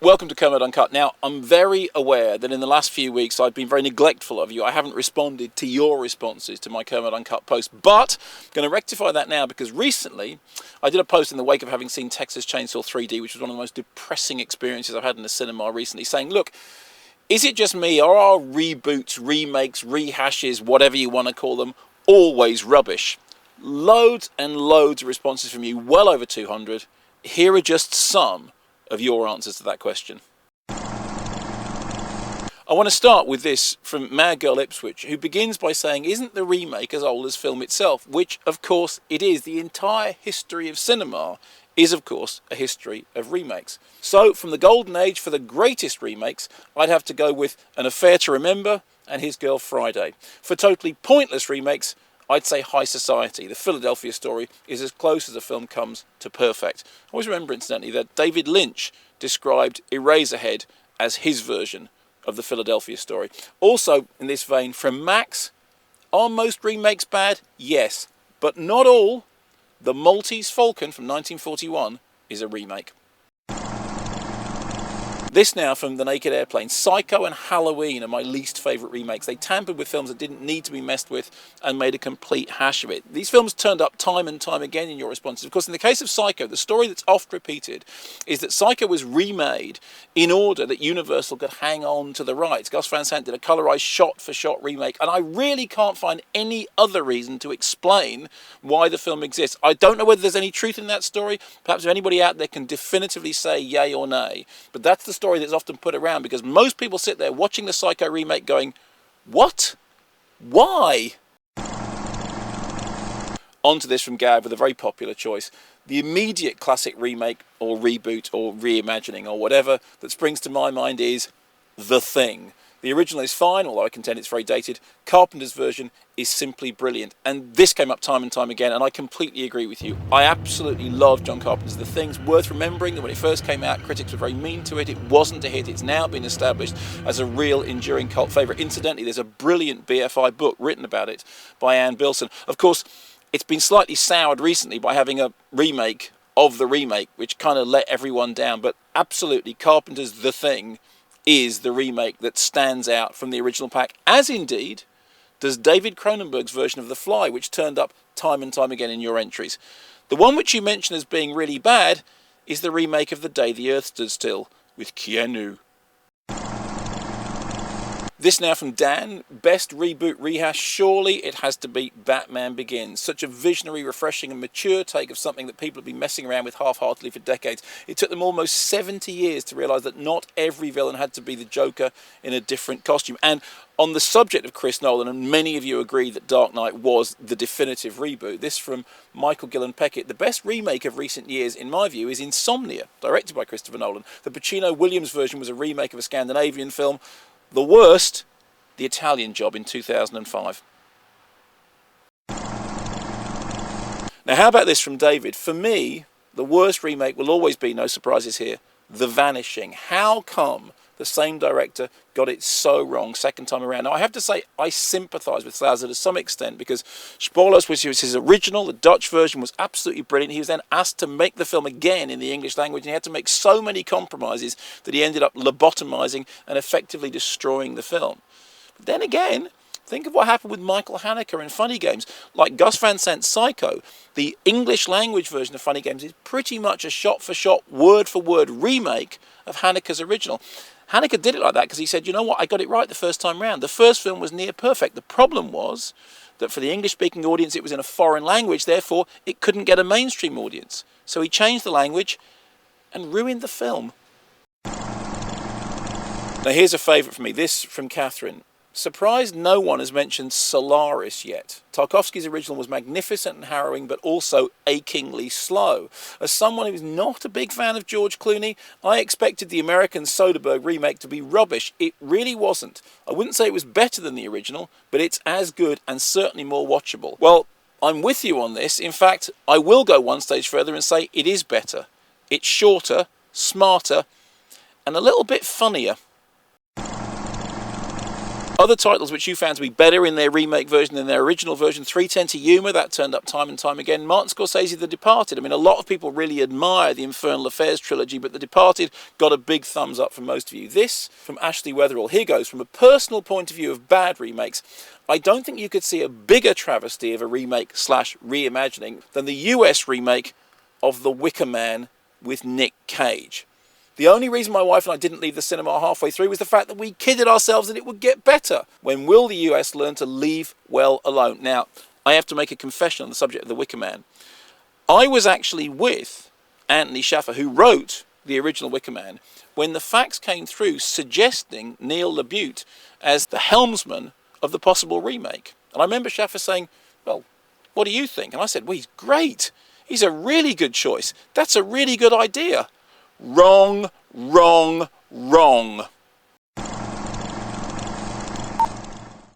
Welcome to Kermode Uncut. Now, I'm very aware that in the last few weeks I've been very neglectful of you. I haven't responded to your responses to my Kermode Uncut post, but I'm going to rectify that now because recently I did a post in the wake of having seen Texas Chainsaw 3D, which was one of the most depressing experiences I've had in the cinema recently, saying, look, is it just me, or are reboots, remakes, rehashes, whatever you want to call them, always rubbish? Loads and loads of responses from you, well over 200. Here are just some of your answers to that question. I want to start with this from Mad Girl Ipswich, who begins by saying, isn't the remake as old as film itself? Which, of course, it is. The entire history of cinema is, of course, a history of remakes. So, from the golden age for the greatest remakes, I'd have to go with An Affair to Remember and His Girl Friday. For totally pointless remakes, I'd say High Society. The Philadelphia Story is as close as a film comes to perfect. I always remember, incidentally, that David Lynch described Eraserhead as his version of the Philadelphia Story. Also, in this vein, from Max, are most remakes bad? Yes, but not all. The Maltese Falcon from 1941 is a remake. This now from The Naked Airplane. Psycho and Halloween are my least favourite remakes. They tampered with films that didn't need to be messed with and made a complete hash of it. These films turned up time and time again in your responses. Of course, in the case of Psycho, the story that's oft repeated is that Psycho was remade in order that Universal could hang on to the rights. Gus Van Sant did a colorised shot-for-shot remake, and I really can't find any other reason to explain why the film exists. I don't know whether there's any truth in that story. Perhaps if anybody out there can definitively say yay or nay. But that's the story that's often put around, because most people sit there watching the Psycho remake going, what? Why? On to this from Gav with a very popular choice. The immediate classic remake or reboot or reimagining or whatever that springs to my mind is The Thing. The original is fine, although I contend it's very dated. Carpenter's version is simply brilliant. And this came up time and time again, and I completely agree with you. I absolutely love John Carpenter's The Thing's worth remembering that when it first came out, critics were very mean to it. It wasn't a hit. It's now been established as a real enduring cult favourite. Incidentally, there's a brilliant BFI book written about it by Anne Bilson. Of course, it's been slightly soured recently by having a remake of the remake, which kind of let everyone down. But absolutely, Carpenter's The Thing is the remake that stands out from the original pack, as indeed does David Cronenberg's version of The Fly, which turned up time and time again in your entries. The one which you mention as being really bad is the remake of The Day the Earth Stood Still with Keanu. This now from Dan. Best reboot rehash, surely it has to be Batman Begins. Such a visionary, refreshing and mature take of something that people have been messing around with half-heartedly for decades. It took them almost 70 years to realise that not every villain had to be the Joker in a different costume. And on the subject of Chris Nolan, and many of you agree that Dark Knight was the definitive reboot, this from Michael Gillen Peckett. The best remake of recent years, in my view, is Insomnia, directed by Christopher Nolan. The Pacino-Williams version was a remake of a Scandinavian film. The worst, The Italian Job in 2005. Now, how about this from David? For me, the worst remake will always be, no surprises here, The Vanishing. How come the same director got it so wrong second time around? Now, I have to say, I sympathise with Slaughter to some extent, because Spoilers, which was his original, the Dutch version, was absolutely brilliant. He was then asked to make the film again in the English language, and he had to make so many compromises that he ended up lobotomising and effectively destroying the film. But then again, think of what happened with Michael Haneke in Funny Games. Like Gus Van Sant's Psycho, the English language version of Funny Games is pretty much a shot-for-shot, word-for-word remake of Haneke's original. Haneke did it like that because he said, you know what, I got it right the first time round. The first film was near perfect. The problem was that for the English-speaking audience, it was in a foreign language, therefore it couldn't get a mainstream audience. So he changed the language and ruined the film. Now here's a favourite for me, this from Catherine. Surprised no one has mentioned Solaris yet. Tarkovsky's original was magnificent and harrowing, but also achingly slow. As someone who's not a big fan of George Clooney, I expected the American Soderbergh remake to be rubbish. It really wasn't. I wouldn't say it was better than the original, but it's as good and certainly more watchable. Well, I'm with you on this. In fact, I will go one stage further and say it is better. It's shorter, smarter, and a little bit funnier. Other titles which you found to be better in their remake version than their original version: 3:10 to Yuma, that turned up time and time again. Martin Scorsese, The Departed. I mean, a lot of people really admire the Infernal Affairs trilogy, but The Departed got a big thumbs up from most of you. This, from Ashley Weatherall. Here goes. From a personal point of view of bad remakes, I don't think you could see a bigger travesty of a remake / reimagining than the US remake of The Wicker Man with Nick Cage. The only reason my wife and I didn't leave the cinema halfway through was the fact that we kidded ourselves that it would get better. When will the US learn to leave well alone? Now, I have to make a confession on the subject of The Wicker Man. I was actually with Anthony Shaffer, who wrote the original Wicker Man, when the facts came through suggesting Neil LaBute as the helmsman of the possible remake. And I remember Shaffer saying, well, what do you think? And I said, well, he's great. He's a really good choice. That's a really good idea. Wrong, wrong, wrong.